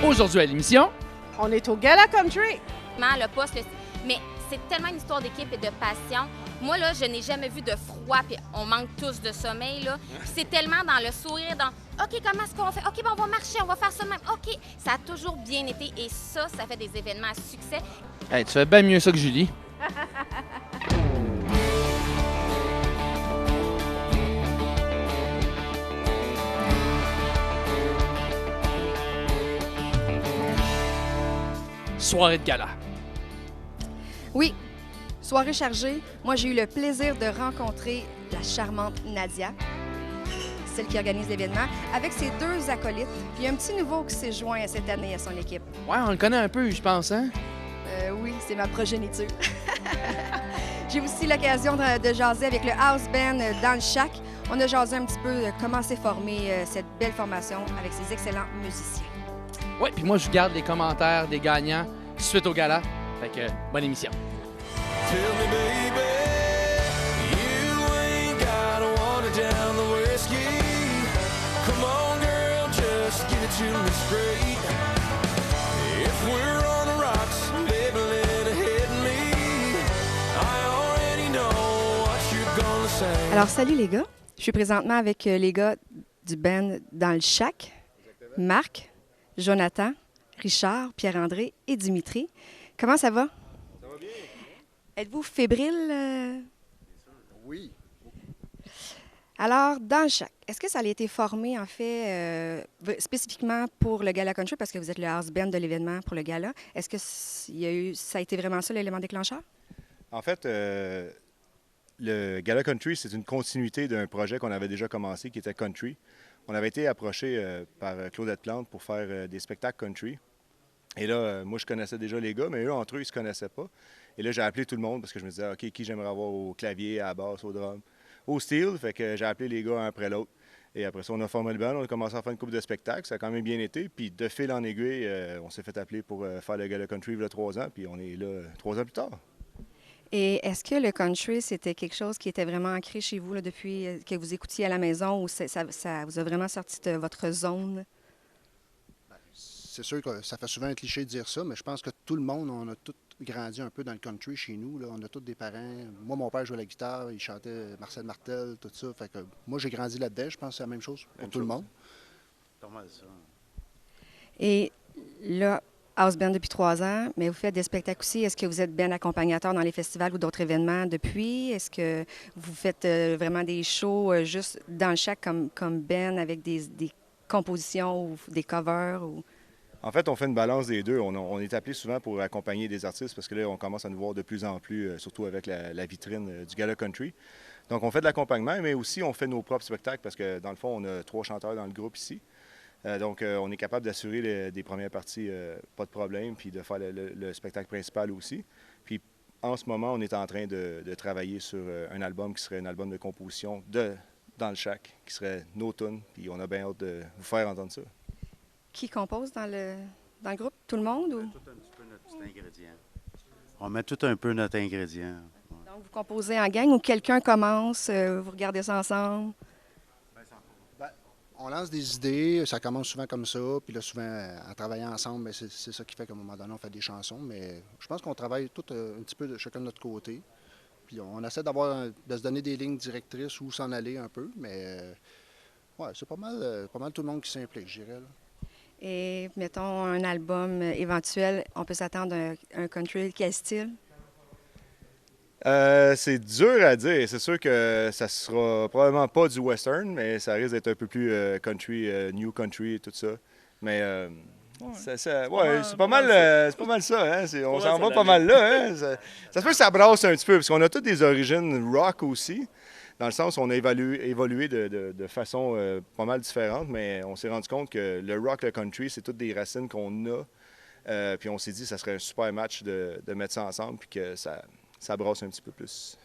Aujourd'hui à l'émission, On est au Gala Country. Le poste, mais c'est tellement une histoire d'équipe et de passion. Moi, là, je n'ai jamais vu de froid, puis on manque tous de sommeil, là. Puis c'est tellement dans le sourire, dans « OK, comment est-ce qu'on fait? OK, ben on va marcher, on va faire ça de même. OK. » Ça a toujours bien été et ça fait des événements à succès. hey, tu fais bien mieux ça que Julie. Soirée de gala. Oui, soirée chargée. Moi, j'ai eu le plaisir de rencontrer la charmante Nadia, celle qui organise l'événement, avec ses deux acolytes. Puis il y a un petit nouveau qui s'est joint cette année à son équipe. Ouais, on le connaît un peu, je pense, hein? Oui, c'est ma progéniture. J'ai aussi l'occasion de jaser avec le House Band dans le Shack. On a jasé un petit peu de comment s'est formée cette belle formation avec ces excellents musiciens. Ouais, puis moi, je garde les commentaires des gagnants suite au gala. Fait que, bonne émission. Tell me, baby, you ain't gotta water down the whiskey. Come on, girl, just give it to me straight. If we're on the rocks, baby, let it hit me. I already know what you're gonna say. Alors, salut les gars. Je suis présentement avec les gars du band dans le Shack. Marc, Jonathan, Richard, Pierre-André et Dimitri. Comment ça va? Ça va bien. Êtes-vous fébrile? Oui. Alors, dans le Shack, est-ce que ça a été formé, en fait, spécifiquement pour le Gala Country, parce que vous êtes le house band de l'événement pour le Gala? Est-ce que ça a été vraiment ça, l'élément déclencheur? En fait, le Gala Country, c'est une continuité d'un projet qu'on avait déjà commencé qui était Country. On avait été approché par Claudette Plante pour faire des spectacles country. Et là, moi, je connaissais déjà les gars, mais eux, entre eux, ils ne se connaissaient pas. Et là, j'ai appelé tout le monde parce que je me disais, OK, qui j'aimerais avoir au clavier, à la basse, au drum, au steel. Fait que j'ai appelé les gars un après l'autre. Et après ça, on a formé le band, on a commencé à faire une couple de spectacles. Ça a quand même bien été. Puis de fil en aiguille, on s'est fait appeler pour faire le Gala Country il y a 3 ans. Puis on est là 3 ans plus tard. Et est-ce que le country, c'était quelque chose qui était vraiment ancré chez vous là, depuis que vous écoutiez à la maison ou ça vous a vraiment sorti de votre zone? C'est sûr que ça fait souvent un cliché de dire ça, mais je pense que tout le monde, on a tous grandi un peu dans le country chez nous. Là. On a tous des parents. Moi, mon père jouait la guitare, il chantait Marcel Martel, tout ça. Fait que moi, j'ai grandi là-dedans. Je pense que c'est la même chose pour tout le monde. Pas mal ça. Et là, house band depuis 3 ans, mais vous faites des spectacles aussi. Est-ce que vous êtes bien accompagnateur dans les festivals ou d'autres événements depuis? Est-ce que vous faites vraiment des shows juste dans le Shack comme band avec des compositions ou des covers? Ou... En fait, on fait une balance des deux. On est appelé souvent pour accompagner des artistes parce que là, on commence à nous voir de plus en plus, surtout avec la vitrine du Gala Country. Donc, on fait de l'accompagnement, mais aussi on fait nos propres spectacles parce que, dans le fond, on a 3 chanteurs dans le groupe ici. Donc, on est capable d'assurer des premières parties, pas de problème, puis de faire le spectacle principal aussi. Puis, en ce moment, on est en train de travailler sur un album qui serait un album de composition dans le Shack, qui serait nos tunes, puis on a bien hâte de vous faire entendre ça. Qui compose dans le groupe? Tout le monde? Ou... On met tout un petit peu notre petit ingrédient. On met tout un peu notre ingrédient. Ouais. Donc, vous composez en gang ou quelqu'un commence, vous regardez ça ensemble? On lance des idées, ça commence souvent comme ça, puis là, souvent, en travaillant ensemble, bien, c'est ça qui fait qu'à un moment donné, on fait des chansons, mais je pense qu'on travaille tout un petit peu de chacun de notre côté, puis on essaie de se donner des lignes directrices où s'en aller un peu, mais ouais, c'est pas mal tout le monde qui s'implique, je dirais. Là. Et mettons un album éventuel, on peut s'attendre à un country quel style? C'est dur à dire. C'est sûr que ça sera probablement pas du western, mais ça risque d'être un peu plus country, new country et tout ça. Mais c'est pas mal ça. Hein? On s'en va pas mal là. Hein? Ça se peut que ça brasse un petit peu, parce qu'on a toutes des origines rock aussi. Dans le sens où on a évolué de façon pas mal différente, mais on s'est rendu compte que le rock, le country, c'est toutes des racines qu'on a. Puis on s'est dit que ça serait un super match de mettre ça ensemble, puis que ça brasse un petit peu plus.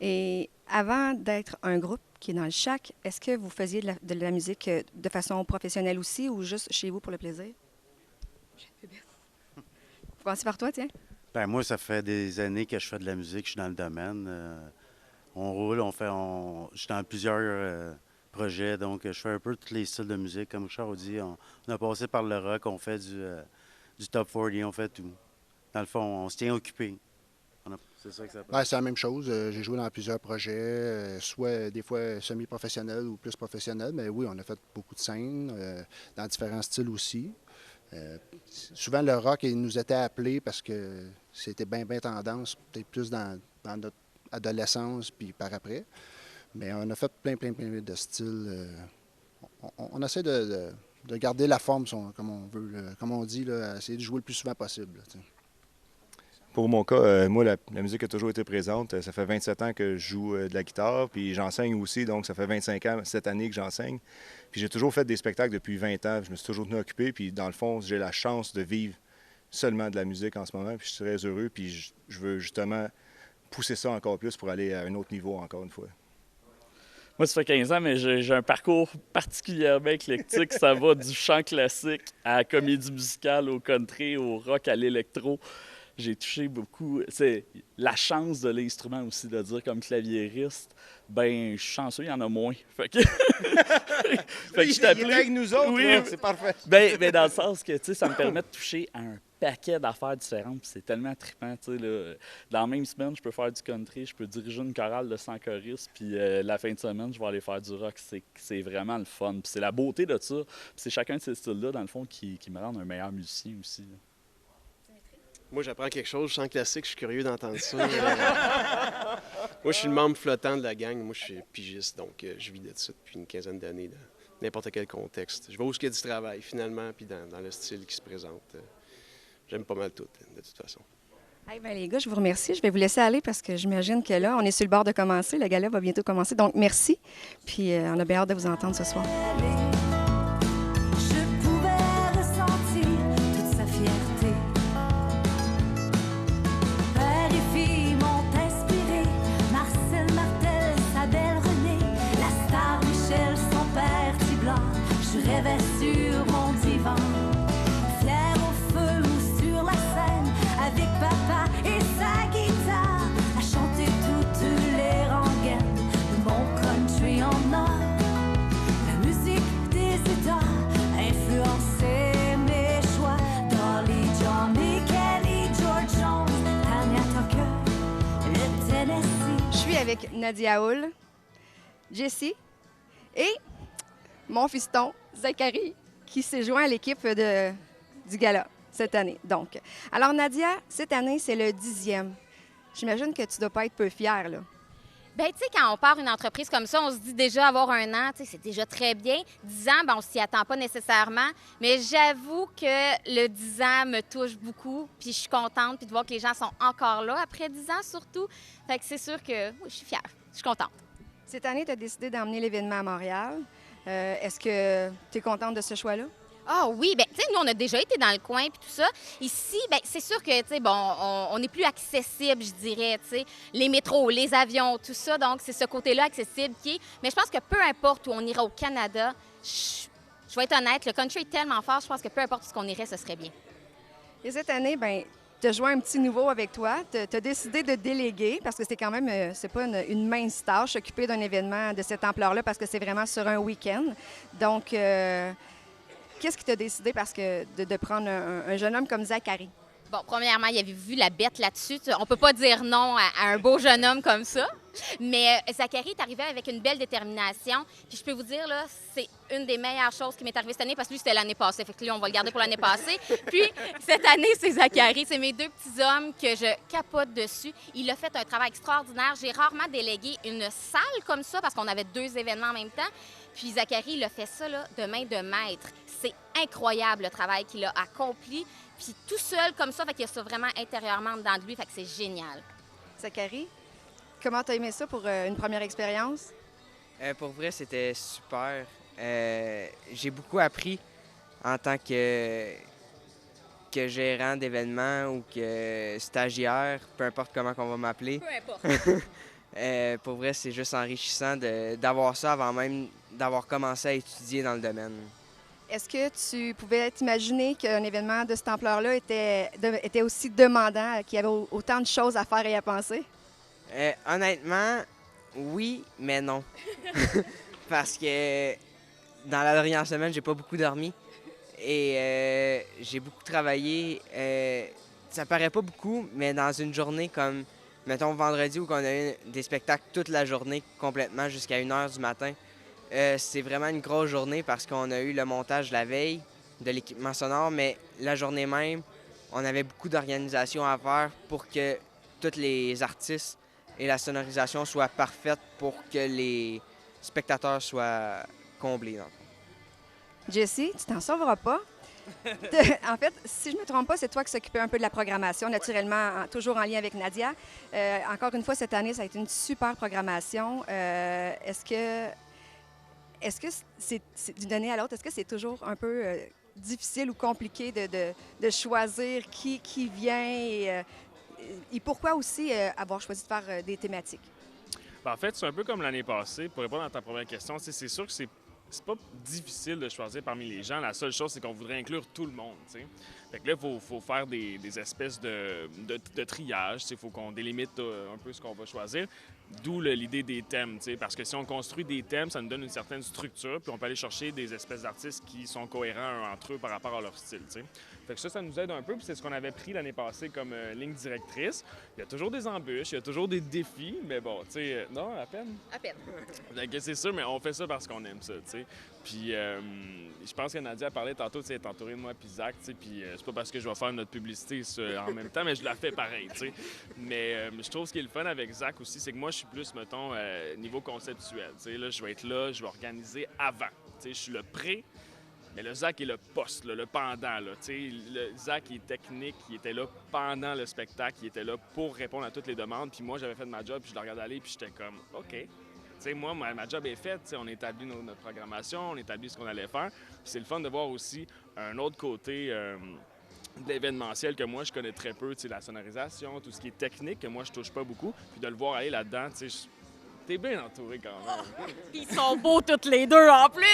Et avant d'être un groupe qui est dans le Shack, est-ce que vous faisiez de la musique de façon professionnelle aussi ou juste chez vous pour le plaisir? Vous commencez par toi, tiens? Ben moi, ça fait des années que je fais de la musique, je suis dans le domaine. On roule, je suis dans plusieurs projets. Donc, je fais un peu tous les styles de musique. Comme Richard a dit, on a passé par le rock, on fait du top 40, on fait tout. Dans le fond, on se tient occupé. C'est ça que ça passe. Ouais, c'est la même chose. J'ai joué dans plusieurs projets, soit des fois semi-professionnels ou plus professionnels, mais oui, on a fait beaucoup de scènes, dans différents styles aussi. Souvent, le rock, il nous était appelé parce que c'était bien tendance, peut-être plus dans notre adolescence puis par après. Mais on a fait plein de styles. On essaie de garder la forme, comme on veut, comme on dit, là, essayer de jouer le plus souvent possible. Là, Pour mon cas, moi, la musique a toujours été présente. Ça fait 27 ans que je joue de la guitare, puis j'enseigne aussi, donc ça fait 25 ans cette année que j'enseigne. Puis j'ai toujours fait des spectacles depuis 20 ans, je me suis toujours tenu occupé, puis dans le fond, j'ai la chance de vivre seulement de la musique en ce moment, puis je suis très heureux, puis je veux justement pousser ça encore plus pour aller à un autre niveau encore une fois. Moi, ça fait 15 ans, mais j'ai un parcours particulièrement éclectique. Ça va du chant classique à la comédie musicale, au country, au rock, à l'électro. J'ai touché beaucoup. C'est la chance de l'instrument aussi, de dire comme claviériste, ben je suis chanceux, il y en a moins. Fait que, fait que je t'appelais. Il est avec nous autres, oui, là, c'est parfait. Ben, dans le sens que, tu sais, ça me permet de toucher à un paquet d'affaires différentes. Puis c'est tellement trippant, tu sais, là. Dans la même semaine, je peux faire du country, je peux diriger une chorale de 100 choristes, puis la fin de semaine, je vais aller faire du rock. C'est vraiment le fun. Puis c'est la beauté de ça. Puis c'est chacun de ces styles-là, dans le fond, qui me rend un meilleur musicien aussi, là. Moi, j'apprends quelque chose, je sens classique, je suis curieux d'entendre ça. Moi, je suis le membre flottant de la gang. Moi, je suis pigiste, donc je vis de ça depuis une quinzaine d'années, dans n'importe quel contexte. Je vais où il y a du travail, finalement, puis dans le style qui se présente. J'aime pas mal tout, de toute façon. Hey, ben, les gars, je vous remercie. Je vais vous laisser aller parce que j'imagine que là, on est sur le bord de commencer. Le gala va bientôt commencer. Donc, merci. Puis, on a bien hâte de vous entendre ce soir. Sur mon divan, fier au feu ou sur la scène, avec papa et sa guitare, à chanter toutes les rengaines de mon country en or. La musique des États a influencé mes choix. Dolly, Johnny, Kelly, George Jones, Tanya Tucker, le Tennessee. Je suis avec Nadia Hull, Jessie et mon fiston, Zachary, qui s'est joint à l'équipe du gala cette année. Donc, alors Nadia, cette année, c'est le 10e. J'imagine que tu dois pas être peu fière, là. Bien, tu sais, quand on part une entreprise comme ça, on se dit déjà avoir un an, tu sais, c'est déjà très bien. 10 ans, ben, on s'y attend pas nécessairement. Mais j'avoue que le 10 ans me touche beaucoup. Puis je suis contente puis de voir que les gens sont encore là après 10 ans, surtout. Fait que c'est sûr que oui, je suis fière. Je suis contente. Cette année, tu as décidé d'emmener l'événement à Montréal. Est-ce que tu es contente de ce choix-là? Ah oui, bien, tu sais, nous, on a déjà été dans le coin puis tout ça. Ici, bien, c'est sûr que, tu sais, bon, on est plus accessible, je dirais, tu sais, les métros, les avions, tout ça. Donc, c'est ce côté-là accessible qui est. Mais je pense que peu importe où on ira au Canada, je vais être honnête, le country est tellement fort, je pense que peu importe où on irait, ce serait bien. Et cette année, bien, tu as joué un petit nouveau avec toi. Tu as décidé de déléguer parce que c'est quand même, c'est pas une mince tâche, s'occuper d'un événement de cette ampleur-là parce que c'est vraiment sur un week-end. Donc, qu'est-ce qui t'a décidé de prendre un jeune homme comme Zachary? Bon, premièrement, il avait vu la bête là-dessus. On peut pas dire non à un beau jeune homme comme ça. Mais Zachary est arrivé avec une belle détermination. Puis je peux vous dire, là, c'est une des meilleures choses qui m'est arrivée cette année parce que lui, c'était l'année passée. Fait que lui, on va le garder pour l'année passée. Puis cette année, c'est Zachary. C'est mes deux petits hommes que je capote dessus. Il a fait un travail extraordinaire. J'ai rarement délégué une salle comme ça parce qu'on avait 2 événements en même temps. Puis Zachary, il a fait ça là, de main de maître. C'est incroyable le travail qu'il a accompli. Puis tout seul comme ça, fait qu'il y a ça vraiment intérieurement dedans de lui. Fait que c'est génial. Zachary, comment t'as aimé ça pour une première expérience? Pour vrai, c'était super. J'ai beaucoup appris en tant que gérant d'événements ou que stagiaire, peu importe comment on va m'appeler. Peu importe. Pour vrai, c'est juste enrichissant d'avoir ça avant même d'avoir commencé à étudier dans le domaine. Est-ce que tu pouvais t'imaginer qu'un événement de cette ampleur-là était aussi demandant, qu'il y avait autant de choses à faire et à penser? Honnêtement, oui, mais non. parce que dans la dernière semaine, j'ai pas beaucoup dormi et j'ai beaucoup travaillé. Ça paraît pas beaucoup, mais dans une journée comme, mettons, vendredi où on a eu des spectacles toute la journée complètement jusqu'à 1h du matin, c'est vraiment une grosse journée parce qu'on a eu le montage la veille de l'équipement sonore, mais la journée même, on avait beaucoup d'organisation à faire pour que tous les artistes et la sonorisation soient parfaites pour que les spectateurs soient comblés. Jesse, tu t'en sauveras pas. En fait, si je ne me trompe pas, c'est toi qui s'occupais un peu de la programmation, naturellement, toujours en lien avec Nadia. Encore une fois, cette année, ça a été une super programmation. Est-ce que c'est d'une année à l'autre, est-ce que c'est toujours un peu difficile ou compliqué de choisir qui vient et pourquoi aussi avoir choisi de faire des thématiques? En fait, c'est un peu comme l'année passée. Pour répondre à ta première question, c'est sûr que c'est pas difficile de choisir parmi les gens. La seule chose, c'est qu'on voudrait inclure tout le monde. T'sais. Fait que là, il faut faire des espèces de triage. Il faut qu'on délimite un peu ce qu'on va choisir. D'où l'idée des thèmes. Parce que si on construit des thèmes, ça nous donne une certaine structure. Puis on peut aller chercher des espèces d'artistes qui sont cohérents entre eux par rapport à leur style. T'sais. Fait que ça nous aide un peu. Puis c'est ce qu'on avait pris l'année passée comme ligne directrice. Il y a toujours des embûches, il y a toujours des défis. Mais bon, tu sais, non, à peine. À peine. C'est sûr, mais on fait ça parce qu'on aime ça, tu sais. Puis je pense que Nadia parlait tantôt, tu sais, être entourée de moi puis Zach, tu sais. Puis c'est pas parce que je vais faire notre publicité en même temps, mais je la fais pareil, tu sais. Mais je trouve ce qui est le fun avec Zach aussi, c'est que moi, je suis plus, mettons, niveau conceptuel. Tu sais, là, je vais être là, je vais organiser avant. Tu sais, je suis le pré. Mais le Zach est le poste, là, le pendant. Là, le Zach est technique, il était là pendant le spectacle, il était là pour répondre à toutes les demandes. Puis moi, j'avais fait ma job, puis je le regardais aller, puis j'étais comme, OK. T'sais, moi, ma job est faite. On établit notre programmation, on établit ce qu'on allait faire. Puis c'est le fun de voir aussi un autre côté de l'événementiel que moi, je connais très peu. La sonorisation, tout ce qui est technique, que moi, je touche pas beaucoup. Puis de le voir aller là-dedans, t'es bien entouré quand même. Ils sont beaux toutes les deux en plus!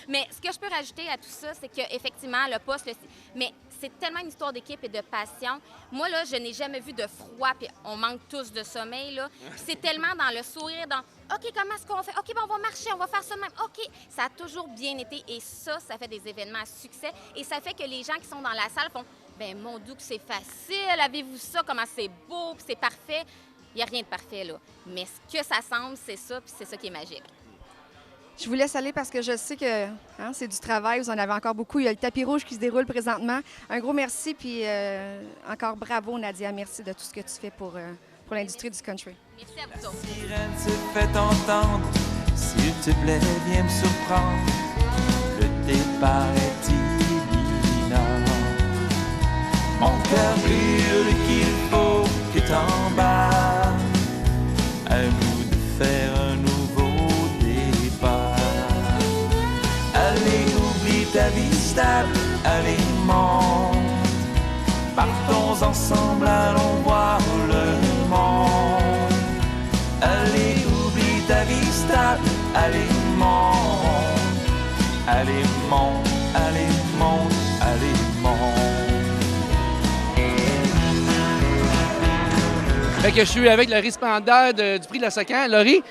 Mais ce que je peux rajouter à tout ça, c'est qu'effectivement, le poste, mais c'est tellement une histoire d'équipe et de passion. Moi, là, je n'ai jamais vu de froid, puis on manque tous de sommeil, là. C'est tellement dans le sourire, dans « OK, comment est-ce qu'on fait? OK, bon, on va marcher, on va faire ça de même. OK! » Ça a toujours bien été et ça fait des événements à succès et ça fait que les gens qui sont dans la salle font « Bien, mon Dieu, que c'est facile! Avez-vous ça? Comment c'est beau, puis c'est parfait! » Il n'y a rien de parfait, là. Mais ce que ça semble, c'est ça, puis c'est ça qui est magique. Je vous laisse aller parce que je sais que c'est du travail. Vous en avez encore beaucoup. Il y a le tapis rouge qui se déroule présentement. Un gros merci, puis encore bravo, Nadia. Merci de tout ce que tu fais pour l'industrie du country. Merci à vous autres. La sirène se fait entendre. S'il te plaît, viens me surprendre. Le départ est imminent. Mon cœur hurle qu'il faut que t'embarques. À nous de faire un nouveau départ. Allez, oublie ta vie stable, allez, monte. Partons ensemble, allons voir le monde. Allez, oublie ta vie stable, allez, monte. Allez, monte, allez, monte, allez, monte. Fait que je suis avec le récipiendaire du prix de la Socan, Laurie.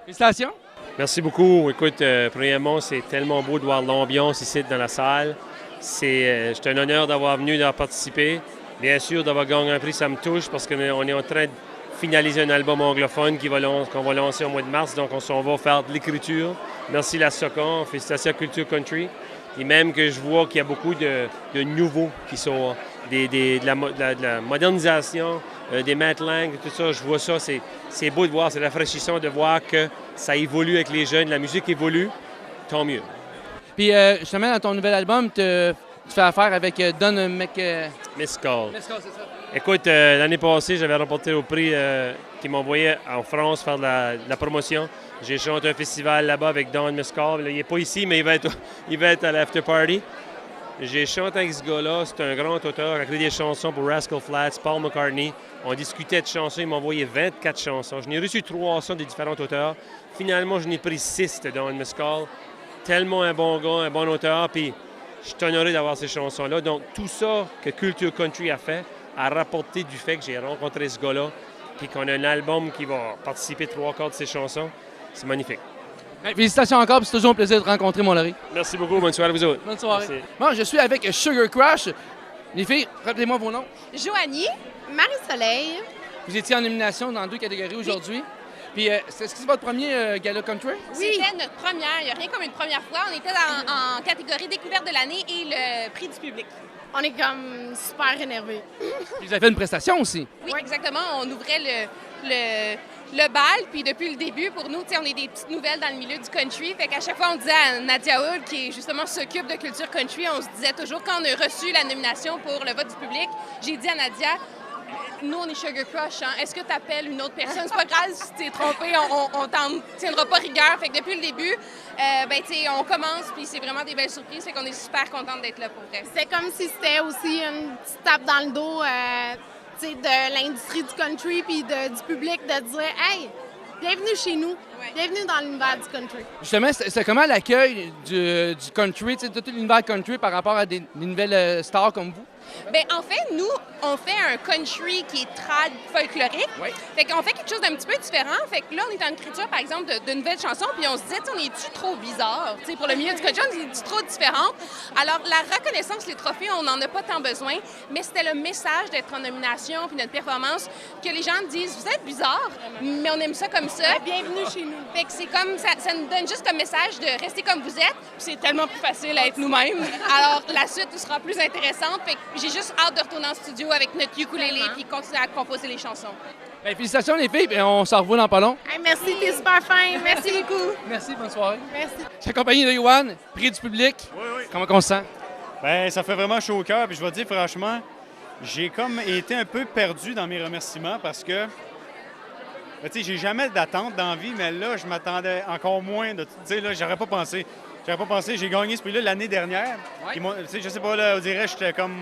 Félicitations. Merci beaucoup. Écoute, premièrement, c'est tellement beau de voir l'ambiance ici dans la salle. C'est un honneur d'avoir venu, d'avoir participé. Bien sûr, d'avoir gagné un prix, ça me touche parce qu'on est en train de finaliser un album anglophone qu'on va lancer au mois de mars. Donc, on s'en va faire de l'écriture. Merci la Socan. Félicitations à Culture Country. Et même que je vois qu'il y a beaucoup de nouveaux qui sont de la modernisation. Des Matt Lang, tout ça, je vois ça, c'est beau de voir, c'est rafraîchissant de voir que ça évolue avec les jeunes, la musique évolue, tant mieux. Puis justement, dans ton nouvel album, tu fais affaire avec Don Mescal. Mescal, c'est ça. Écoute, l'année passée, j'avais remporté au prix qui m'envoyait en France faire de la promotion. J'ai chanté un festival là-bas avec Don Mescal. Il n'est pas ici, mais il va être à l'after party. J'ai chanté avec ce gars-là, c'est un grand auteur, il a écrit des chansons pour Rascal Flatts, Paul McCartney. On discutait de chansons, il m'a envoyé 24 chansons. Je n'ai reçu 300 des différents auteurs. Finalement, je n'ai pris 6 de Don Mescal. Tellement un bon gars, un bon auteur, puis je suis honoré d'avoir ces chansons-là. Donc, tout ça que Culture Country a fait a rapporté du fait que j'ai rencontré ce gars-là, puis qu'on a un album qui va participer 3/4 de ces chansons. c'est magnifique. Ben, félicitations encore, puis c'est toujours un plaisir de te rencontrer, mon Laurie. Merci beaucoup. Bonne soirée à vous autres. Bonne soirée. Merci. Bon, je suis avec Sugar Crush. Les filles, rappelez-moi vos noms. Joanie, Marie-Soleil. Vous étiez en nomination dans 2 catégories aujourd'hui. Puis, est-ce que c'est votre premier gala country? C'était notre première. Il n'y a rien comme une première fois. On était en catégorie découverte de l'année et le prix du public. On est comme super énervés. Puis vous avez fait une prestation aussi. Oui, exactement. On ouvrait le bal, puis depuis le début, pour nous, on est des petites nouvelles dans le milieu du country. Fait qu'à chaque fois, on disait à Nadia Hull, qui justement s'occupe de culture country, on se disait toujours, quand on a reçu la nomination pour le vote du public, j'ai dit à Nadia, nous, on est Sugar Crush, hein. Est-ce que tu appelles une autre personne? C'est pas grave si tu t'es trompé, on t'en tiendra pas rigueur. Fait que depuis le début, on commence, puis c'est vraiment des belles surprises. Fait qu'on est super contente d'être là pour vrai. C'est comme si c'était aussi une petite tape dans le dos de l'industrie du country puis du public de dire « Hey, bienvenue chez nous, bienvenue dans l'univers du country. » Justement, c'est comment l'accueil du country, de tout l'univers country par rapport à des nouvelles stars comme vous? Bien, en fait, nous, on fait un country qui est trad folklorique. Oui. Fait qu'on fait quelque chose d'un petit peu différent. Fait que là, on est en écriture, par exemple, de nouvelles chansons, puis on se disait, on est-tu trop bizarre? T'sais, pour le milieu du country, on est-tu trop différent? Alors, la reconnaissance, les trophées, on n'en a pas tant besoin, mais c'était le message d'être en nomination, puis notre performance, que les gens disent, vous êtes bizarre, mais on aime ça comme ça. Bienvenue chez nous. Fait que c'est comme, ça nous donne juste comme message de rester comme vous êtes, puis c'est tellement plus facile à être nous-mêmes. Alors, la suite sera plus intéressante. Fait que j'ai juste hâte de retourner en studio avec notre ukulélé puis continuer à composer les chansons. Bien, félicitations les filles, puis on se revoit dans pas long. Hey, merci, t'es super fin. Merci beaucoup. Merci, bonne soirée. Merci. Je suis accompagné de Yoann, prix du public. Oui. Comment on se sent? Bien, ça fait vraiment chaud au cœur. Puis je vais te dire, franchement, j'ai comme été un peu perdu dans mes remerciements parce que, tu sais, j'ai jamais d'attente dans la vie, mais là, je m'attendais encore moins de. Tu sais, là, j'aurais pas pensé. J'ai gagné ce prix-là l'année dernière. Ouais. Tu sais, je sais pas, là, on dirait, j'étais comme.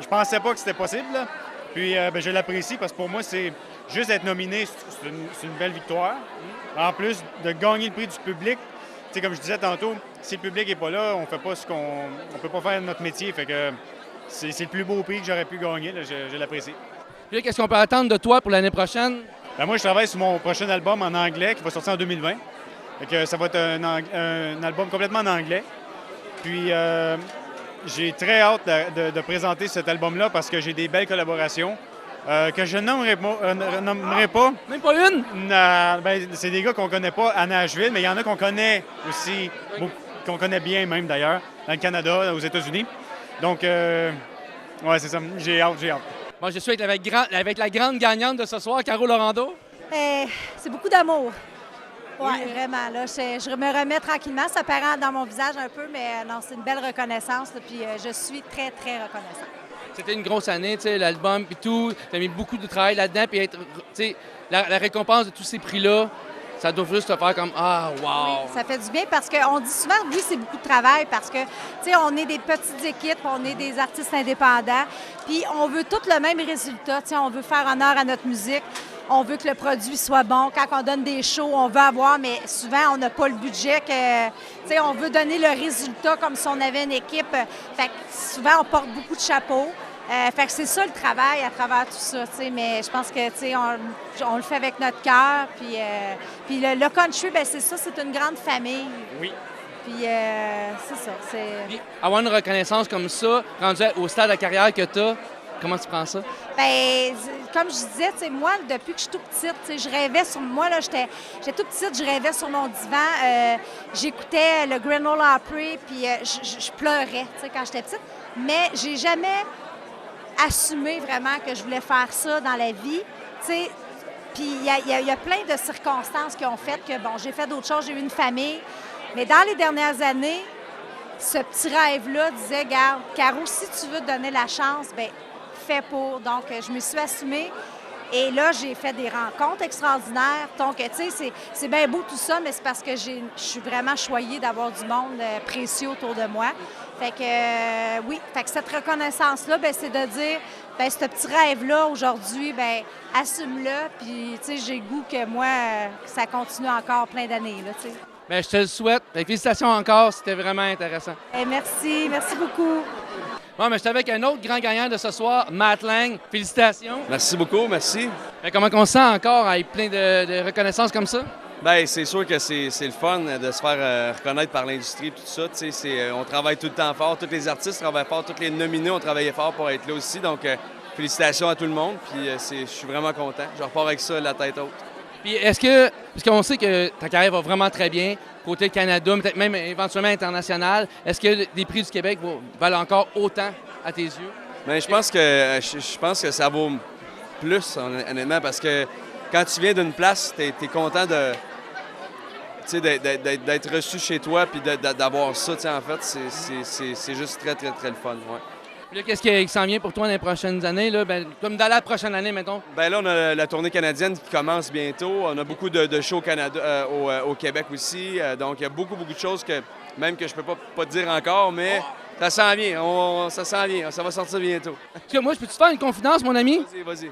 Je pensais pas que c'était possible, là. Puis, je l'apprécie parce que pour moi, c'est juste d'être nominé, c'est une belle victoire. En plus de gagner le prix du public, tu sais, comme je disais tantôt, si le public n'est pas là, on fait pas on peut pas faire notre métier. Fait que c'est le plus beau prix que j'aurais pu gagner. Là, je l'apprécie. Puis là, qu'est-ce qu'on peut attendre de toi pour l'année prochaine? Ben, moi, je travaille sur mon prochain album en anglais qui va sortir en 2020. Fait que ça va être un album complètement en anglais. Puis j'ai très hâte de présenter cet album-là parce que j'ai des belles collaborations que je nommerai pas. Même pas une? Ben, c'est des gars qu'on connaît pas à Nashville, mais il y en a qu'on connaît aussi, qu'on connaît bien même d'ailleurs, dans le Canada, aux États-Unis. Donc, ouais, c'est ça. J'ai hâte. Bon, je suis avec la grande gagnante de ce soir, Caro Laurando. C'est beaucoup d'amour. Oui, vraiment. Là, je me remets tranquillement. Ça paraît dans mon visage un peu, mais non, c'est une belle reconnaissance. Là, puis je suis très, très reconnaissante. C'était une grosse année, tu sais, l'album et tout. Tu as mis beaucoup de travail là-dedans. Puis être, tu sais, la récompense de tous ces prix-là, ça doit juste te faire comme ah, wow! Oui, ça fait du bien parce qu'on dit souvent, oui, c'est beaucoup de travail parce que, tu sais, on est des petites équipes, on est des artistes indépendants. Puis on veut tout le même résultat. Tu sais, on veut faire honneur à notre musique. On veut que le produit soit bon. Quand on donne des shows, on veut avoir, mais souvent, on n'a pas le budget. Tu sais, on veut donner le résultat comme si on avait une équipe. Fait que souvent, on porte beaucoup de chapeaux. Fait que c'est ça le travail à travers tout ça. Tu sais, mais je pense que, tu sais, on le fait avec notre cœur. Puis le country, bien, c'est ça, c'est une grande famille. Oui. Puis c'est ça. Puis avoir une reconnaissance comme ça, rendu au stade de carrière que tu as, comment tu prends ça? Bien, comme je disais, tu sais, moi, depuis que je suis toute petite, tu sais, je rêvais sur... Moi, là, j'étais toute petite, je rêvais sur mon divan. J'écoutais le Grand Ole Opry, puis je pleurais, tu sais, quand j'étais petite. Mais j'ai jamais assumé vraiment que je voulais faire ça dans la vie, tu sais. Puis il y a plein de circonstances qui ont fait que, bon, j'ai fait d'autres choses, j'ai eu une famille. Mais dans les dernières années, ce petit rêve-là disait, garde, Caro, si tu veux te donner la chance, bien, fais pour. Donc, je me suis assumée. Et là, j'ai fait des rencontres extraordinaires. Donc, tu sais, c'est bien beau tout ça, mais c'est parce que je suis vraiment choyée d'avoir du monde précieux autour de moi. Fait que, oui, fait que cette reconnaissance-là, bien, c'est de dire, bien, ce petit rêve-là, aujourd'hui, bien, assume-le. Puis, tu sais, j'ai le goût que moi, ça continue encore plein d'années, là, tu sais. Bien, je te le souhaite. Félicitations encore, c'était vraiment intéressant. Merci beaucoup. Bon, mais je suis avec un autre grand gagnant de ce soir, Matt Lang. Félicitations. Merci beaucoup, merci. Comment on se sent encore à être plein de reconnaissance comme ça? Bien, c'est sûr que c'est le fun de se faire reconnaître par l'industrie, tout ça. On travaille tout le temps fort, tous les artistes travaillent fort, tous les nominés ont travaillé fort pour être là aussi. Donc, félicitations à tout le monde, puis je suis vraiment content. Je repars avec ça, la tête haute. Puis est-ce que, parce qu'on sait que ta carrière va vraiment très bien, côté Canada, peut-être même éventuellement international, est-ce que les prix du Québec valent encore autant à tes yeux? Bien, je pense que ça vaut plus, honnêtement, parce que quand tu viens d'une place, tu es content d'être reçu chez toi puis d'avoir ça, en fait, c'est juste très, très, très le fun. Ouais. Puis là, qu'est-ce qui s'en vient pour toi dans les prochaines années? Là? Comme dans la prochaine année, mettons? Bien là, on a la tournée canadienne qui commence bientôt. On a beaucoup de shows au Canada, au Québec aussi. Donc, il y a beaucoup, beaucoup de choses que je ne peux pas te dire encore, mais ça s'en vient. Ça s'en vient. Ça va sortir bientôt. Moi, je peux te faire une confidence, mon ami? Vas-y.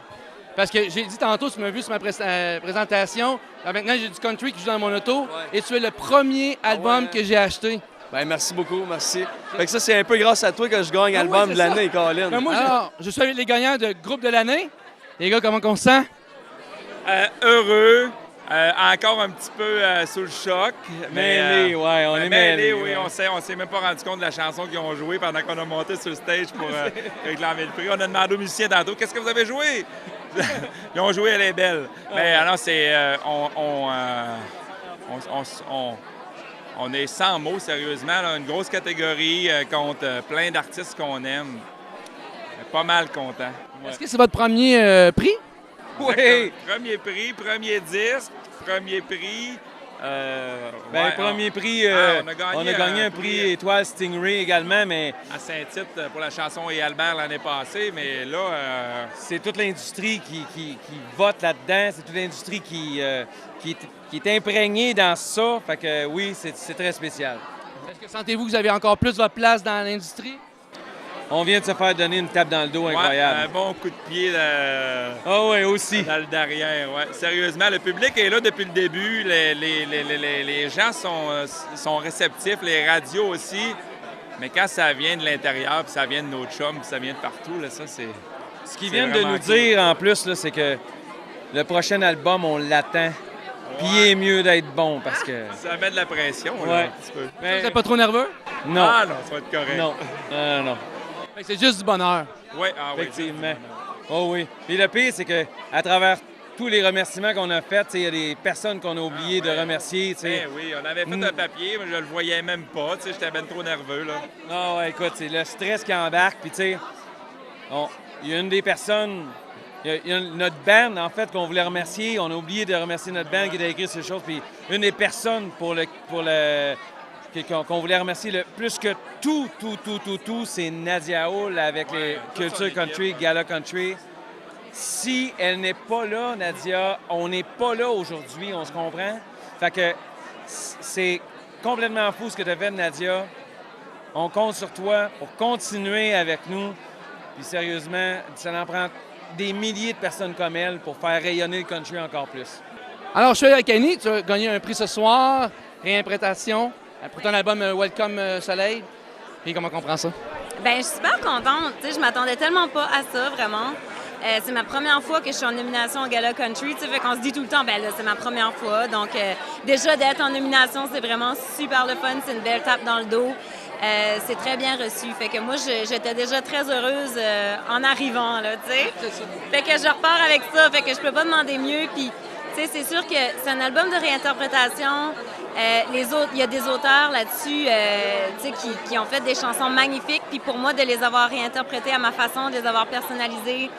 Parce que j'ai dit tantôt, tu m'as vu sur ma présentation. Alors maintenant, j'ai du country qui joue dans mon auto. Et tu es le premier album que j'ai acheté. Bien, merci beaucoup, merci. Fait que ça, c'est un peu grâce à toi que je gagne album de l'année, Colin. Ben moi, je suis avec les gagnants de groupe de l'année. Les gars, comment on se sent? Heureux. Encore un petit peu sous le choc. Mêlé, ouais, on est mêlé. Oui, on s'est même pas rendu compte de la chanson qu'ils ont jouée pendant qu'on a monté sur le stage pour réclamer le prix. On a demandé aux musiciens tantôt, qu'est-ce que vous avez joué? Ils ont joué Elle est belle. Mais alors, c'est... on est sans mots, sérieusement. Là, une grosse catégorie contre plein d'artistes qu'on aime. Pas mal content. Ouais. Est-ce que c'est votre premier prix? Oui! Premier prix, premier disque, premier prix. Premier prix, on a gagné un prix Étoile Stingray également, mais... À Saint-Tite pour la chanson Et Albert l'année passée, mais là... C'est toute l'industrie qui vote là-dedans, c'est toute l'industrie qui est imprégnée dans ça, fait que oui, c'est très spécial. Est-ce que sentez-vous que vous avez encore plus votre place dans l'industrie? On vient de se faire donner une tape dans le dos incroyable. Un bon coup de pied aussi. Dans le derrière. Ouais. Sérieusement, le public est là depuis le début. Les gens sont réceptifs, les radios aussi. Mais quand ça vient de l'intérieur, puis ça vient de nos chums, puis ça vient de partout, là, ça, c'est... Ce qu'ils viennent de nous dire, en plus, là, c'est que le prochain album, on l'attend. Puis il est mieux d'être bon, parce que... Ça met de la pression, là, ouais. un petit peu. Vous n'êtes pas trop nerveux? Non. Ah non, ça va être correct. Non. C'est juste du bonheur. Oui, effectivement. Oh oui. Et le pire, c'est qu'à travers tous les remerciements qu'on a faits, il y a des personnes qu'on a oublié de remercier. Oui, on avait fait un papier, mais je le voyais même pas. J'étais bien trop nerveux. Là. Ah ouais, écoute, c'est le stress qui embarque. Puis tu sais, il y a une des personnes, il y a notre band, en fait, qu'on voulait remercier. On a oublié de remercier notre band qui a écrit ces choses. Puis une des personnes qu'on voulait remercier le plus que tout, c'est Nadia Hull avec les Culture Country, Gala Country. Si elle n'est pas là, Nadia, on n'est pas là aujourd'hui, on se comprend? Fait que c'est complètement fou ce que tu as fait, Nadia. On compte sur toi pour continuer avec nous. Puis sérieusement, ça en prend des milliers de personnes comme elle pour faire rayonner le country encore plus. Alors, je suis avec Annie, tu as gagné un prix ce soir, réinterprétation. Pour ton album Welcome Soleil. Et comment on comprend ça? Bien, je suis super contente. Tu sais, je m'attendais tellement pas à ça, vraiment. C'est ma première fois que je suis en nomination au Gala Country. Tu sais, fait qu'on se dit tout le temps, ben là, c'est ma première fois. Donc, déjà, d'être en nomination, c'est vraiment super le fun. C'est une belle tape dans le dos. C'est très bien reçu. Fait que moi, j'étais déjà très heureuse en arrivant, là, tu sais. Fait que je repars avec ça. Fait que je peux pas demander mieux. Puis, tu sais, c'est sûr que c'est un album de réinterprétation. Il y a des auteurs là-dessus qui ont fait des chansons magnifiques. Puis pour moi, de les avoir réinterprétées à ma façon, de les avoir personnalisées,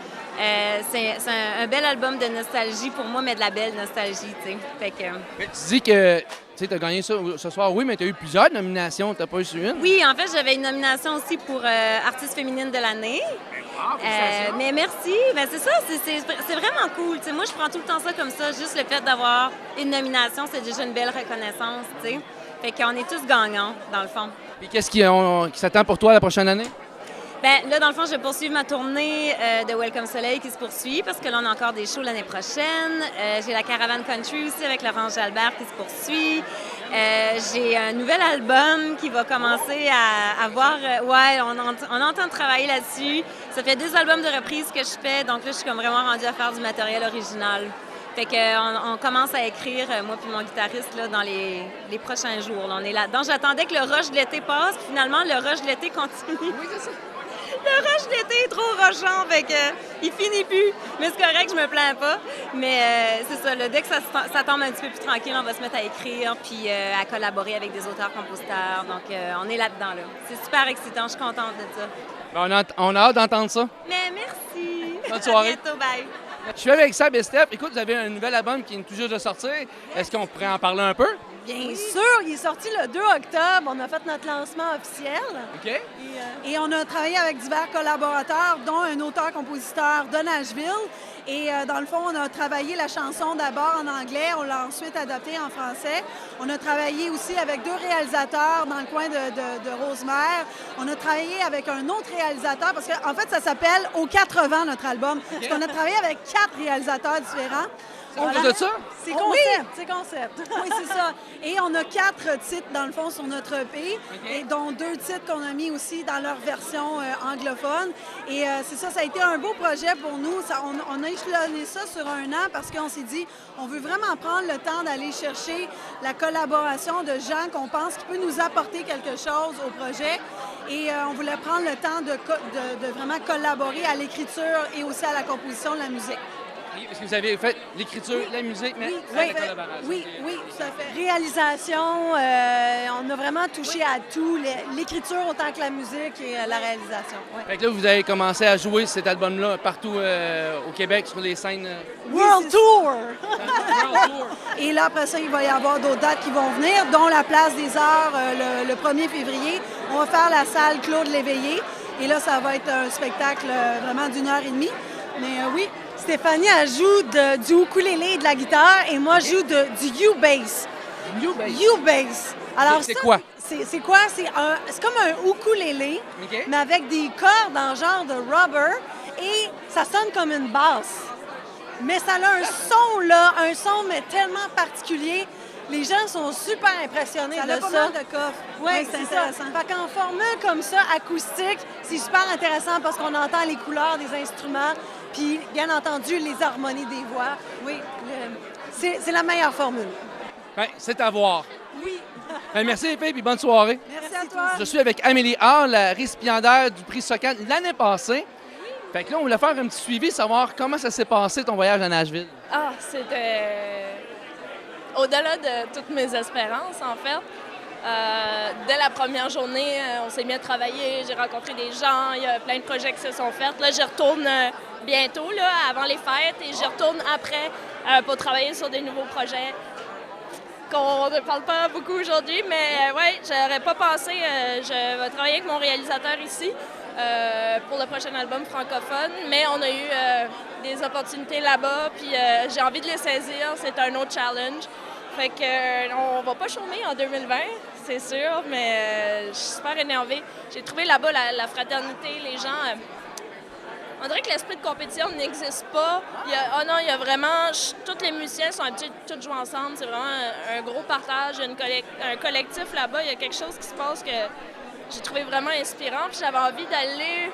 c'est un bel album de nostalgie pour moi, mais de la belle nostalgie. Fait que... Tu dis que tu as gagné ça ce soir, oui, mais tu as eu plusieurs nominations. Tu n'as pas eu une? Oui, en fait, j'avais une nomination aussi pour Artiste féminine de l'année. Mais merci. Ben, c'est ça, c'est vraiment cool. T'sais, moi, je prends tout le temps ça comme ça. Juste le fait d'avoir une nomination, c'est déjà une belle reconnaissance. T'sais. Fait qu'on est tous gagnants, dans le fond. Et qu'est-ce qui s'attend pour toi la prochaine année? Ben là, dans le fond, je vais poursuivre ma tournée de Welcome Soleil qui se poursuit parce que là, on a encore des shows l'année prochaine. J'ai la Caravane Country aussi avec Laurence Jalbert qui se poursuit. J'ai un nouvel album qui va commencer à avoir... ouais, on entend travailler là-dessus. Ça fait 2 albums de reprises que je fais, donc là, je suis comme vraiment rendue à faire du matériel original. Fait qu'on commence à écrire, moi puis mon guitariste, là, dans les prochains jours. Là, on est là-dedans. J'attendais que le rush de l'été passe, puis finalement, le rush de l'été continue. Oui, c'est ça. Le rush de l'été est trop rushant, fait que il finit plus. Mais c'est correct, je me plains pas. Mais c'est ça, là, dès que ça tombe un petit peu plus tranquille, on va se mettre à écrire puis à collaborer avec des auteurs-compositeurs. Donc, on est là-dedans, là. C'est super excitant, je suis contente de ça. Ben, on a hâte d'entendre ça. Mais merci! Bonne soirée. À bientôt, bye! Je suis avec Sab et Steph. Écoute, vous avez un nouvel album qui vient tout juste de sortir. Est-ce qu'on pourrait en parler un peu? Bien sûr, il est sorti le 2 octobre. On a fait notre lancement officiel. OK. Et on a travaillé avec divers collaborateurs, dont un auteur-compositeur de Nashville. Et dans le fond, on a travaillé la chanson d'abord en anglais, on l'a ensuite adaptée en français. On a travaillé aussi avec 2 réalisateurs dans le coin de Rosemère. On a travaillé avec un autre réalisateur, parce qu'en fait, ça s'appelle « Aux 80 » notre album. Parce qu'on a travaillé avec 4 réalisateurs différents. On faisait ça? C'est concept, c'est concept. Oui, c'est ça. Et on a 4 titres, dans le fond, sur notre EP, et dont 2 titres qu'on a mis aussi dans leur version anglophone. Et c'est ça, ça a été un beau projet pour nous. On a échelonné ça sur 1 an parce qu'on s'est dit, on veut vraiment prendre le temps d'aller chercher la collaboration de gens qu'on pense qui peut nous apporter quelque chose au projet. Et on voulait prendre le temps de vraiment collaborer à l'écriture et aussi à la composition de la musique. Oui, parce que vous avez fait l'écriture, la musique, mais la collaboration. Oui, tout à fait. Réalisation, on a vraiment touché à tout, l'écriture autant que la musique et la réalisation. Ouais. Fait que là, vous avez commencé à jouer cet album-là partout au Québec, sur les scènes... World Tour! Et là, après ça, il va y avoir d'autres dates qui vont venir, dont la Place des Arts le 1er février. On va faire la salle Claude Léveillé. Et là, ça va être un spectacle vraiment d'1h30. Mais oui, Stéphanie, elle joue du ukulélé et de la guitare, et moi, je joue du U-Bass. U-Bass. Alors c'est quoi? C'est quoi? C'est comme un ukulélé, mais avec des cordes en genre de rubber, et ça sonne comme une basse. Mais ça a un son mais tellement particulier. Les gens sont super impressionnés de ça. Ça a pas mal de coffres. Oui, c'est intéressant. Fait qu'en format comme ça, acoustique, c'est super intéressant parce qu'on entend les couleurs des instruments, puis bien entendu, les harmonies des voix. Oui, c'est la meilleure formule. Bien, c'est à voir. Oui. Merci les filles, puis bonne soirée. Merci à toi. Je suis avec Amélie Hall, la récipiendaire du prix Socan l'année passée. Fait que là, on voulait faire un petit suivi, savoir comment ça s'est passé ton voyage à Nashville. Ah, c'était au-delà de toutes mes espérances, en fait. Dès la première journée, on s'est mis à travailler, j'ai rencontré des gens, il y a plein de projets qui se sont faits. Là, j'y retourne bientôt, là, avant les fêtes, et j'y retourne après pour travailler sur des nouveaux projets qu'on ne parle pas beaucoup aujourd'hui, mais ouais, j'aurais pas pensé. Je vais travailler avec mon réalisateur ici pour le prochain album francophone, mais on a eu des opportunités là-bas, puis j'ai envie de les saisir. C'est un autre challenge. Fait que on va pas chômer en 2020, c'est sûr, mais je suis super énervée. J'ai trouvé là-bas la fraternité, les gens. On dirait que l'esprit de compétition n'existe pas. Il y a vraiment... tous les musiciens sont habitués de tous jouer ensemble. C'est vraiment un gros partage, un collectif là-bas. Il y a quelque chose qui se passe que j'ai trouvé vraiment inspirant. Puis j'avais envie d'aller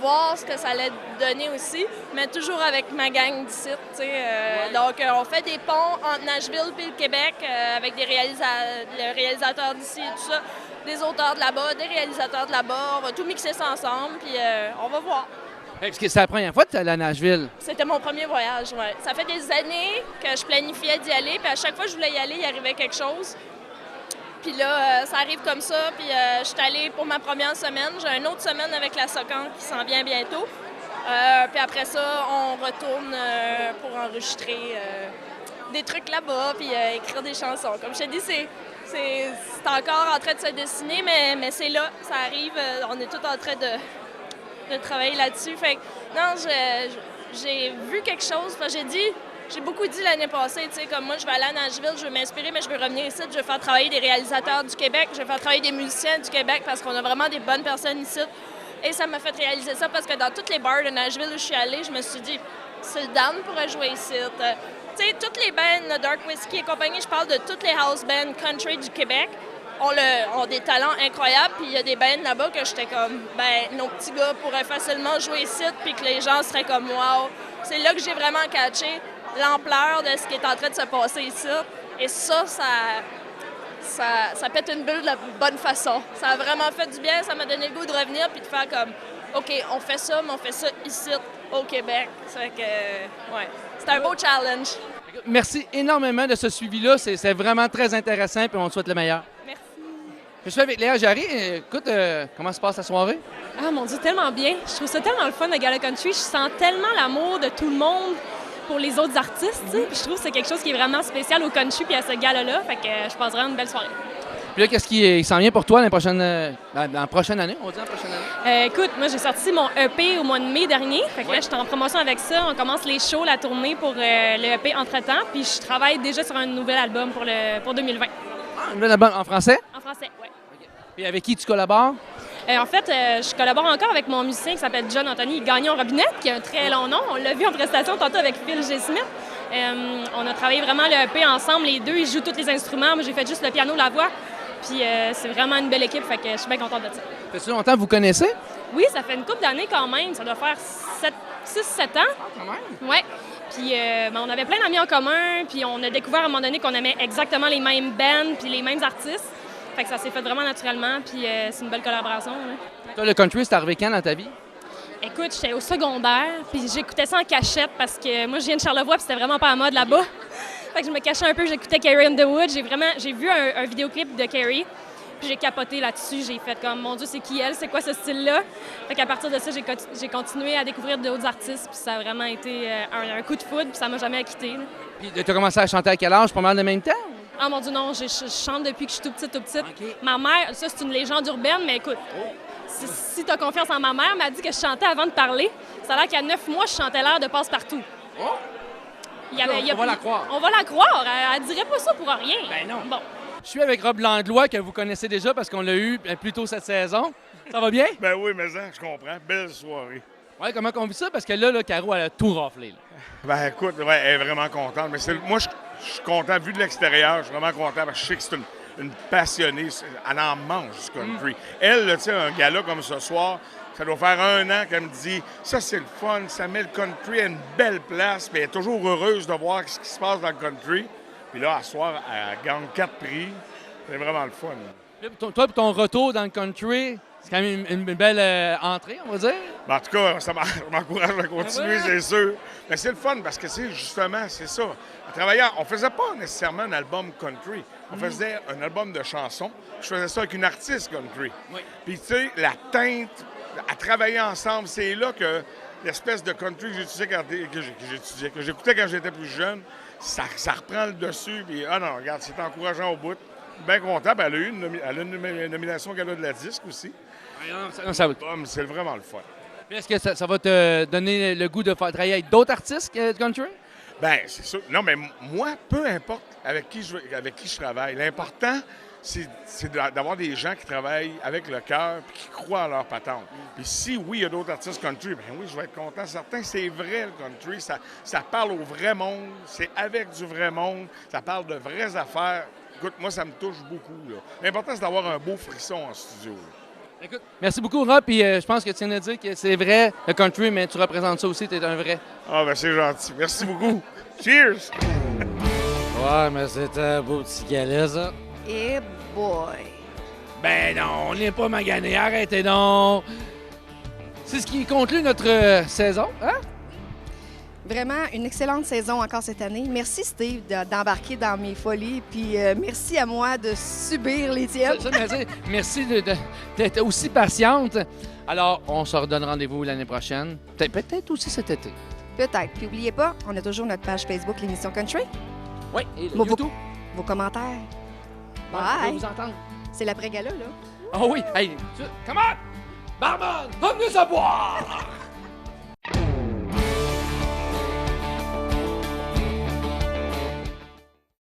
voir ce que ça allait donner aussi, mais toujours avec ma gang d'ici. Donc, on fait des ponts entre Nashville et le Québec avec des réalisateurs d'ici et tout ça, des auteurs de là-bas, des réalisateurs de là-bas. On va tout mixer ça ensemble, puis on va voir. Parce que c'est la première fois que tu es allé à Nashville. C'était mon premier voyage, ouais. Ça fait des années que je planifiais d'y aller, puis à chaque fois que je voulais y aller, il arrivait quelque chose. Puis là, ça arrive comme ça, puis je suis allée pour ma première semaine. J'ai une autre semaine avec la Socan qui s'en vient bientôt. Puis après ça, on retourne pour enregistrer des trucs là-bas, puis écrire des chansons. Comme je te dis, c'est encore en train de se dessiner, mais c'est là, ça arrive. On est tous en train de travailler là-dessus. Fait que, non, j'ai vu quelque chose. J'ai beaucoup dit l'année passée, tu sais, comme moi, je vais aller à Nashville, je veux m'inspirer, mais je veux revenir ici, je veux faire travailler des réalisateurs du Québec, je veux faire travailler des musiciens du Québec parce qu'on a vraiment des bonnes personnes ici. Et ça m'a fait réaliser ça parce que dans toutes les bars de Nashville où je suis allée, je me suis dit, Syldan pourrait jouer ici. Tu sais, toutes les bands, le Dark Whiskey et compagnie, je parle de toutes les house bands country du Québec, ont des talents incroyables. Puis il y a des bands là-bas que j'étais comme, ben, nos petits gars pourraient facilement jouer ici, puis que les gens seraient comme, wow. C'est là que j'ai vraiment catché l'ampleur de ce qui est en train de se passer ici. Et ça pète une bulle de la bonne façon. Ça a vraiment fait du bien, ça m'a donné le goût de revenir puis de faire comme, OK, on fait ça, mais on fait ça ici, au Québec. C'est que, ouais, c'est un beau challenge. Merci énormément de ce suivi-là. C'est vraiment très intéressant, puis on te souhaite le meilleur. Merci. Je suis avec Léa Jarry. Écoute, comment se passe la soirée? Ah mon Dieu, tellement bien. Je trouve ça tellement le fun, le Gala Country. Je sens tellement l'amour de tout le monde pour les autres artistes, tu sais. Puis je trouve que c'est quelque chose qui est vraiment spécial au country puis à ce gala-là. Fait que je passe vraiment une belle soirée. Puis là, qu'est-ce qui s'en vient pour toi dans la prochaine année? On dit la prochaine année? Écoute, moi, j'ai sorti mon EP au mois de mai dernier. Fait que là, j'étais en promotion avec ça. On commence les shows, la tournée pour le EP entre-temps. Puis je travaille déjà sur un nouvel album pour 2020. Un nouvel album en français? En français, oui. Et avec qui tu collabores? En fait, je collabore encore avec mon musicien qui s'appelle John Anthony Gagnon-Robinette, qui a un très long nom. On l'a vu en prestation tantôt avec Phil G. Smith. On a travaillé vraiment le EP ensemble, les deux. Ils jouent tous les instruments. Moi, j'ai fait juste le piano, la voix. Puis c'est vraiment une belle équipe, fait que je suis bien contente de ça. Ça fait longtemps que vous connaissez? Oui, ça fait une couple d'années quand même. Ça doit faire 6-7 ans. Quand même? Oui. Puis on avait plein d'amis en commun, puis on a découvert à un moment donné qu'on aimait exactement les mêmes bands puis les mêmes artistes. Fait que ça s'est fait vraiment naturellement, puis c'est une belle collaboration. Là. Toi, le country, c'est arrivé quand dans ta vie? Écoute, j'étais au secondaire, puis j'écoutais ça en cachette parce que moi, je viens de Charlevoix, puis c'était vraiment pas à mode là-bas. Fait que je me cachais un peu, j'écoutais Carrie Underwood. J'ai vu un vidéoclip de Carrie, puis j'ai capoté là-dessus. J'ai fait comme, mon Dieu, c'est qui elle? C'est quoi ce style-là? Fait qu'à partir de ça, j'ai continué à découvrir d'autres artistes, puis ça a vraiment été un coup de foudre, puis ça m'a jamais quitté. Puis tu as commencé à chanter à quel âge? Pas mal de même temps? Ah mon Dieu, non, je chante depuis que je suis tout petite. Okay. Ma mère, ça c'est une légende urbaine, mais écoute, si tu as confiance en ma mère, elle m'a dit que je chantais avant de parler. Ça a l'air qu'à 9 mois, je chantais l'air de Passe-Partout. Oh! On va la croire. On va la croire. Elle dirait pas ça pour rien. Ben non. Bon. Je suis avec Rob Langlois, que vous connaissez déjà parce qu'on l'a eu plus tôt cette saison. Ça va bien? Ben oui, mais ça, je comprends. Belle soirée. Oui, comment on vit ça? Parce que là, Caro, elle a tout raflé. Là. Ben écoute, ouais, elle est vraiment contente. Mais moi, je suis content, vu de l'extérieur, je suis vraiment content parce que je sais que c'est une passionnée. Elle en mange du country. Elle, tu sais, un gala comme ce soir, ça doit faire 1 an qu'elle me dit « Ça, c'est le fun, ça met le country à une belle place. » Puis elle est toujours heureuse de voir ce qui se passe dans le country. Puis là, à soir, elle gagne 4 prix. C'est vraiment le fun. Toi, pour ton retour dans le country, c'est quand même une belle entrée, on va dire. Ben, en tout cas, ça m'encourage à continuer, c'est sûr. Mais c'est le fun parce que, justement, c'est ça. À travailler, on faisait pas nécessairement un album country. On faisait un album de chansons. Je faisais ça avec une artiste country. Oui. Puis, tu sais, la teinte, à travailler ensemble, c'est là que l'espèce de country que j'écoutais quand j'étais plus jeune, ça reprend le dessus. Puis, ah non, regarde, c'est encourageant au bout. Bien content. Ben, elle a eu une nomination au Gala de la Disque aussi. C'est vraiment le fun. Est-ce que ça va te donner le goût de travailler avec d'autres artistes de country? Bien, c'est sûr. Non, mais moi, peu importe avec qui je travaille. L'important, c'est d'avoir des gens qui travaillent avec le cœur et qui croient à leur patente. Puis si, oui, il y a d'autres artistes country, bien oui, je vais être content. Certains, c'est vrai, le country. Ça parle au vrai monde. C'est avec du vrai monde. Ça parle de vraies affaires. Écoute, moi, ça me touche beaucoup. L'important, c'est d'avoir un beau frisson en studio. Là. Écoute, merci beaucoup, Rob. Puis je pense que tu viens de dire que c'est vrai, le country, mais tu représentes ça aussi, tu es un vrai. Ah, ben c'est gentil. Merci beaucoup. Cheers! Ouais, mais c'était un beau petit galet, ça. Eh boy! Ben non, on n'est pas magané. Arrêtez donc! C'est ce qui conclut notre saison, hein? Vraiment, une excellente saison encore cette année. Merci, Steve, d'embarquer dans mes folies. Puis merci à moi de subir les tiennes. Merci d'être aussi patiente. Alors, on se redonne rendez-vous l'année prochaine. Peut-être aussi cet été. Peut-être. Puis n'oubliez pas, on a toujours notre page Facebook, l'émission Country. Oui, et le YouTube. Vos commentaires. Bye! On va vous entendre. C'est l'après-gala, là. Oh oui! Hey, come on! Barman, donne-nous à boire!